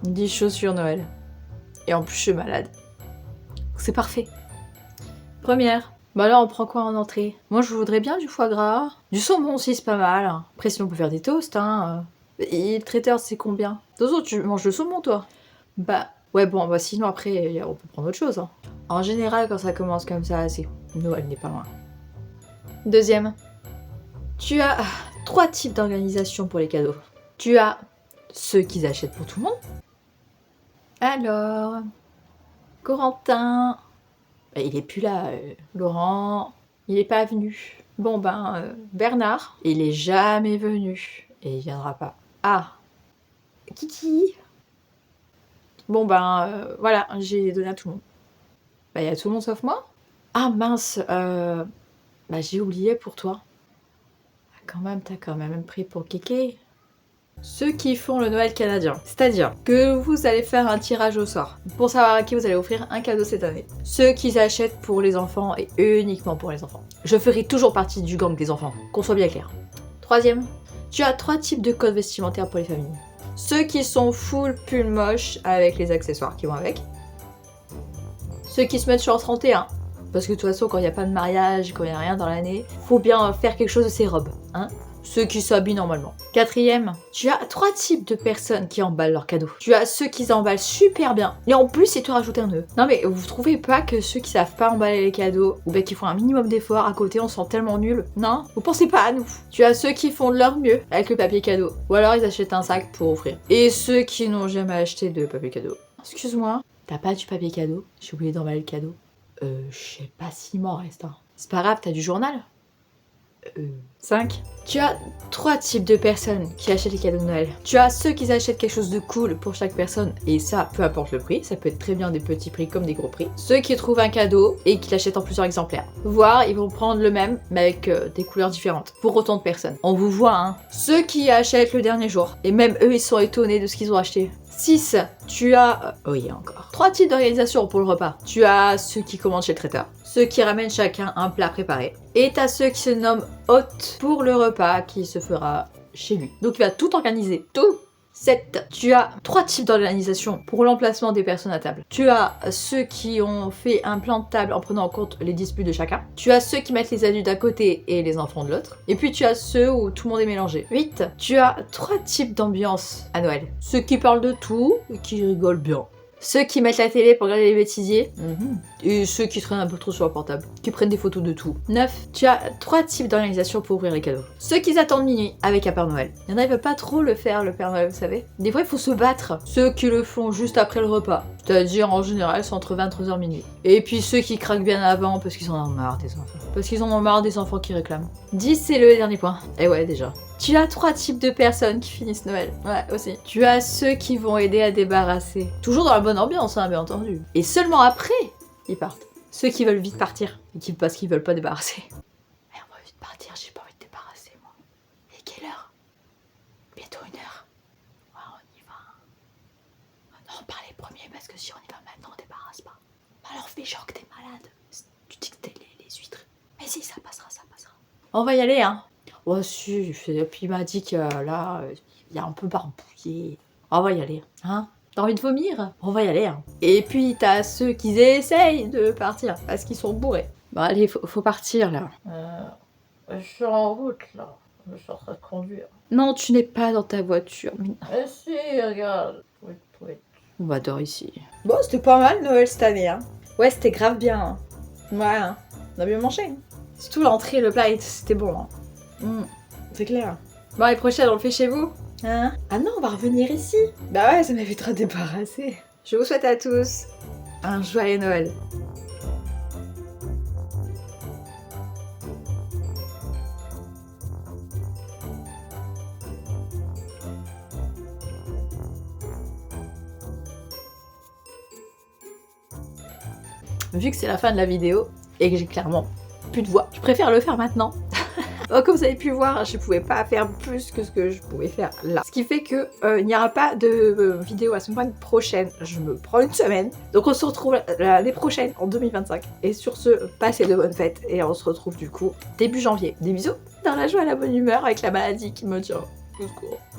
10 choses sur Noël. Et en plus, je suis malade. C'est parfait. Première. Bah là, on prend quoi en entrée? Moi, je voudrais bien du foie gras. Du saumon aussi, c'est pas mal. Après, sinon, on peut faire des toasts, hein. Et le traiteur, c'est combien? De toute façon, tu manges le saumon, toi? Bah, ouais, bon, bah sinon, après, on peut prendre autre chose, hein. En général, quand ça commence comme ça, c'est... Noël n'est pas loin. Deuxième. Tu as 3 types d'organisation pour les cadeaux. Tu as ceux qu'ils achètent pour tout le monde. Alors... Corentin... Bah, il est plus là. Laurent... Il est pas venu. Bon ben, Bernard... Il est jamais venu. Et il viendra pas. Ah... Kiki... Bon ben, voilà, j'ai donné à tout le monde. Bah, il y a tout le monde sauf moi. Ah mince, bah j'ai oublié pour toi. Quand même, t'as quand même pris pour Kéké. Ceux qui font le Noël canadien. C'est-à-dire que vous allez faire un tirage au sort pour savoir à qui vous allez offrir un cadeau cette année. Ceux qui achètent pour les enfants et uniquement pour les enfants. Je ferai toujours partie du gang des enfants, qu'on soit bien clair. Troisième, tu as 3 types de codes vestimentaires pour les familles. Ceux qui sont full pull moche avec les accessoires qui vont avec. Ceux qui se mettent sur 31. Parce que de toute façon, quand il n'y a pas de mariage, quand il n'y a rien dans l'année, faut bien faire quelque chose de ces robes, hein. Ceux qui s'habillent normalement. Quatrième, tu as 3 types de personnes qui emballent leurs cadeaux. Tu as ceux qui emballent super bien, et en plus, c'est te rajouter un nœud. Non mais vous trouvez pas que ceux qui savent pas emballer les cadeaux, ou bien qui font un minimum d'efforts à côté, on se sent tellement nul? Non? Vous pensez pas à nous? Tu as ceux qui font de leur mieux avec le papier cadeau, ou alors ils achètent un sac pour offrir. Et ceux qui n'ont jamais acheté de papier cadeau. Excuse-moi, t'as pas du papier cadeau? J'ai oublié d'emballer le cadeau. Je sais pas s'il m'en reste un. C'est pas grave, t'as du journal? 5. Tu as 3 types de personnes qui achètent les cadeaux de Noël. Tu as ceux qui achètent quelque chose de cool pour chaque personne, et ça, peu importe le prix, ça peut être très bien des petits prix comme des gros prix. Ceux qui trouvent un cadeau et qui l'achètent en plusieurs exemplaires. Voire, ils vont prendre le même, mais avec des couleurs différentes, pour autant de personnes. On vous voit, hein. Ceux qui achètent le dernier jour, et même eux, ils sont étonnés de ce qu'ils ont acheté. 6. Tu as... oui, encore. 3 types d'organisation pour le repas. Tu as ceux qui commandent chez le traiteur, ceux qui ramènent chacun un plat préparé, et t'as ceux qui se nomment hôtes pour le repas qui se fera chez lui. Donc il va tout organiser. Tout. 7. Tu as 3 types d'organisation pour l'emplacement des personnes à table. Tu as ceux qui ont fait un plan de table en prenant en compte les disputes de chacun. Tu as ceux qui mettent les adultes d'un côté et les enfants de l'autre. Et puis tu as ceux où tout le monde est mélangé. 8. Tu as 3 types d'ambiance à Noël. Ceux qui parlent de tout et qui rigolent bien. Ceux qui mettent la télé pour regarder les bêtisiers. Et ceux qui traînent un peu trop sur leur portable. Qui prennent des photos de tout. 9. Tu as 3 types d'organisation pour ouvrir les cadeaux. Ceux qui attendent minuit avec un Père Noël. Il y en a, ils veulent pas trop le faire, le Père Noël, vous savez. Des fois, il faut se battre. Ceux qui le font juste après le repas. C'est-à-dire, en général, c'est entre 23h et minuit. Et puis ceux qui craquent bien avant parce qu'ils en ont marre des enfants. Parce qu'ils en ont marre des enfants qui réclament. 10, c'est le dernier point. Et ouais, déjà. Tu as 3 types de personnes qui finissent Noël. Ouais, aussi. Tu as ceux qui vont aider à débarrasser. Toujours dans la bonne ambiance, hein, bien entendu. Et seulement après, ils partent. Ceux qui veulent vite partir. Et qui, parce qu'ils veulent pas débarrasser. Mais on va vite partir, j'ai pas envie de débarrasser, moi. Et quelle heure? Bientôt 1h. Ouais, on y va. Non, par les premiers, parce que si on y va maintenant, on débarrasse pas. Alors fais genre que t'es malade. Tu dis que t'es les huîtres. Mais si, ça passera, ça passera. On va y aller, hein. Oh si, puis il m'a dit que là, il y a un peu barbouillé. On va y aller, hein. T'as envie de vomir? On va y aller, hein. Et puis t'as ceux qui essayent de partir, parce qu'ils sont bourrés. Bon allez, faut partir, là. Je suis en route là. Je suis en train de conduire. Non, tu n'es pas dans ta voiture. Mais si, regarde. Oui, oui. On va dormir ici. Bon, c'était pas mal Noël cette année, hein. Ouais, c'était grave bien. Hein. Ouais, hein. On a bien mangé. Hein. Surtout l'entrée, le plat, c'était bon. Hein. C'est clair. Bon, les prochaines, on le fait chez vous? Hein? Ah non, on va revenir ici. Bah ouais, ça m'avait trop débarrassé. Je vous souhaite à tous un joyeux Noël. Vu que c'est la fin de la vidéo et que j'ai clairement plus de voix, je préfère le faire maintenant. Comme vous avez pu voir, je pouvais pas faire plus que ce que je pouvais faire là. Ce qui fait que il n'y aura pas de vidéo la semaine prochaine. Je me prends une semaine. Donc on se retrouve l'année prochaine, en 2025. Et sur ce, passez de bonnes fêtes. Et on se retrouve du coup début janvier. Des bisous dans la joie et la bonne humeur avec la maladie qui me tient. Au secours.